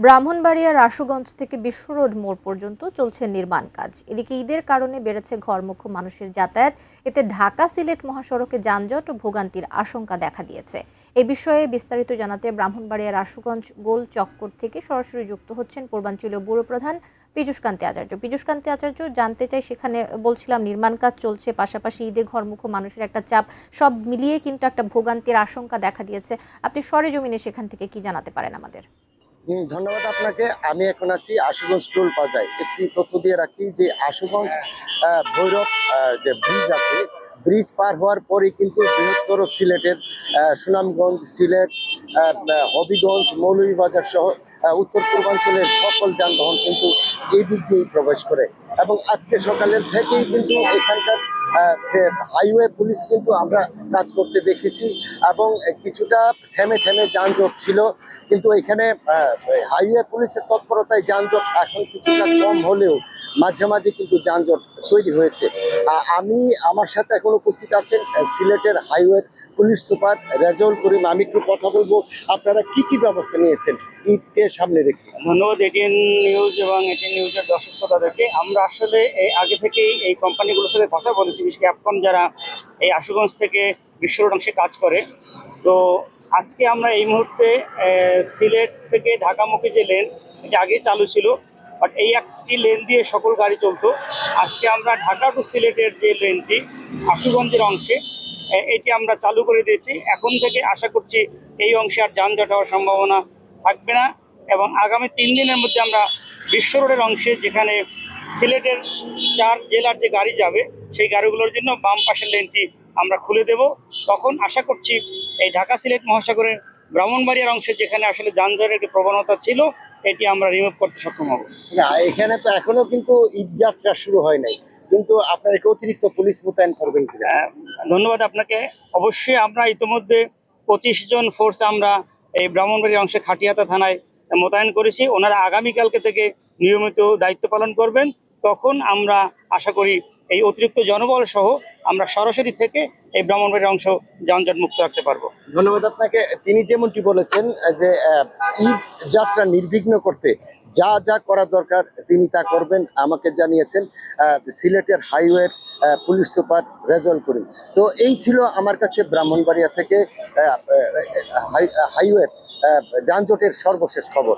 ব্রাহ্মণবাড়িয়ার আশুগঞ্জ থেকে বিশ্বরোড মোড় পর্যন্ত চলছে নির্মাণ কাজ। এদিকে ঈদের কারণে বেড়েছে ঘরমুখো মানুষের যাতায়াত। এতে ঢাকা সিলেট মহাসড়কে যানজট ও ভোগান্তির আশঙ্কা দেখা দিয়েছে। এ বিষয়ে বিস্তারিত জানাতে ব্রাহ্মণবাড়িয়ার আশুগঞ্জ গোল চক্কর থেকে সরাসরি যুক্ত হচ্ছেন পূর্বাঞ্চলীয় ব্যুরো প্রধান পীযূষকান্তি আচার্য। পীযূষকান্তি আচার্য, জানতে চাই, সেখানে বলছিলাম নির্মাণ কাজ চলছে, পাশাপাশি ঈদে ঘরমুখো মানুষের একটা চাপ, সব মিলিয়ে কিন্তু একটা ভোগান্তির আশঙ্কা দেখা দিয়েছে। আপনি সরেজমিনে সেখান থেকে কি জানাতে পারেন আমাদের? ধন্যবাদ আপনাকে। আমি এখন আছি আশুগঞ্জ টোল প্লাজায়। একটি তথ্য দিয়ে রাখি যে আশুগঞ্জ ভৈরব যে ব্রিজ আছে, ব্রিজ পার হওয়ার পরে কিন্তু বৃহত্তর সিলেটের সুনামগঞ্জ, সিলেট, হবিগঞ্জ, মৌলভীবাজার সহ উত্তর পূর্বাঞ্চলের সকল যানবাহন কিন্তু এই দিক দিয়েই প্রবেশ করে। এবং আজকে সকালের থেকেই কিন্তু এখানকার যে হাইওয়ে পুলিশ কিন্তু আমরা কাজ করতে দেখেছি, এবং কিছুটা থেমে থেমে যানজট ছিল, কিন্তু এখানে হাইওয়ে পুলিশের তৎপরতায় যানজট এখন কিছুটা কম হলেও মাঝে মাঝে কিন্তু যানজট তৈরি হয়েছে। আমার সাথে এখন উপস্থিত আছেন সিলেটের highway police super Rezaul Karim. আমি একটু কথা বলবো, আপনারা কি কি ব্যবস্থা নিয়েছেন ঈদকে সামনে রেখে? ধন্যবাদ এটিএন নিউজ এবং এটিএন নিউজের দর্শক শ্রোতাদেরকে। আমরা আসলে আগে থেকেই এই কোম্পানিগুলোর সাথে কথা বলেছি, বিশেষ করে অ্যাপকন যারা এই আশুগঞ্জ থেকে বিশ্বরোড অংশে কাজ করে। তো আজকে আমরা এই মুহূর্তে সিলেট থেকে ঢাকামুখী যে লেন, এটা আগেই চালু ছিল, বাট এই একটি লেন দিয়ে সকল গাড়ি চলতো। আজকে আমরা ঢাকা টু সিলেটের যে লেনটি আশুগঞ্জের অংশে, এটি আমরা চালু করে দিয়েছি। এখন থেকে আশা করছি এই অংশে আর যানজট হওয়ার সম্ভাবনা থাকবে না, এবং আগামী 3 দিনের মধ্যে আমরা বিশ্ব রোডের অংশে, যেখানে সিলেটের 4 জেলার যে গাড়ি যাবে, সেই গাড়িগুলোর জন্য বাম পাশের লেনটি আমরা খুলে দেব। তখন আশা করছি এই ঢাকা সিলেট মহাসাগরের ব্রাহ্মণবাড়িয়ার অংশে, যেখানে আসলে যানজটের একটি প্রবণতা ছিল, এটি আমরা রিমুভ করতে সক্ষম হব। না, এখানে তো এখনো কিন্তু ঈদ যাত্রা শুরু হয় নাই, কিন্তু আপনারা কি অতিরিক্ত পুলিশ মোতায়েন করবেন কিনা? ধন্যবাদ আপনাকে। অবশ্যই আমরা ইতিমধ্যে 25 জন ফোর্স আমরা এই ব্রাহ্মণবাড়ির অংশে খাটিয়াতা থানায় মোতায়েন করেছি। ওনারা আগামীকালকে থেকে নিয়মিত দায়িত্ব পালন করবেন। তখন আমরা আশা করি এই অতিরিক্ত জনবল সহ আমরা সরাসরি থেকে এই ব্রাহ্মণবাড়ির অংশ যানজট মুক্ত রাখতে পারবো। ধন্যবাদ আপনাকে। তিনি যেমনটি বলেছেন যে ঈদ যাত্রা নির্বিঘ্ন করতে যা যা করা দরকার তিনি তা করবেন, আমাকে জানিয়েছেন সিলেটের হাইওয়ের পুলিশ সুপার রেজাউল করিম। তো এই ছিল আমার কাছে ব্রাহ্মণবাড়িয়া থেকে হাইওয়ের যানজটের সর্বশেষ খবর।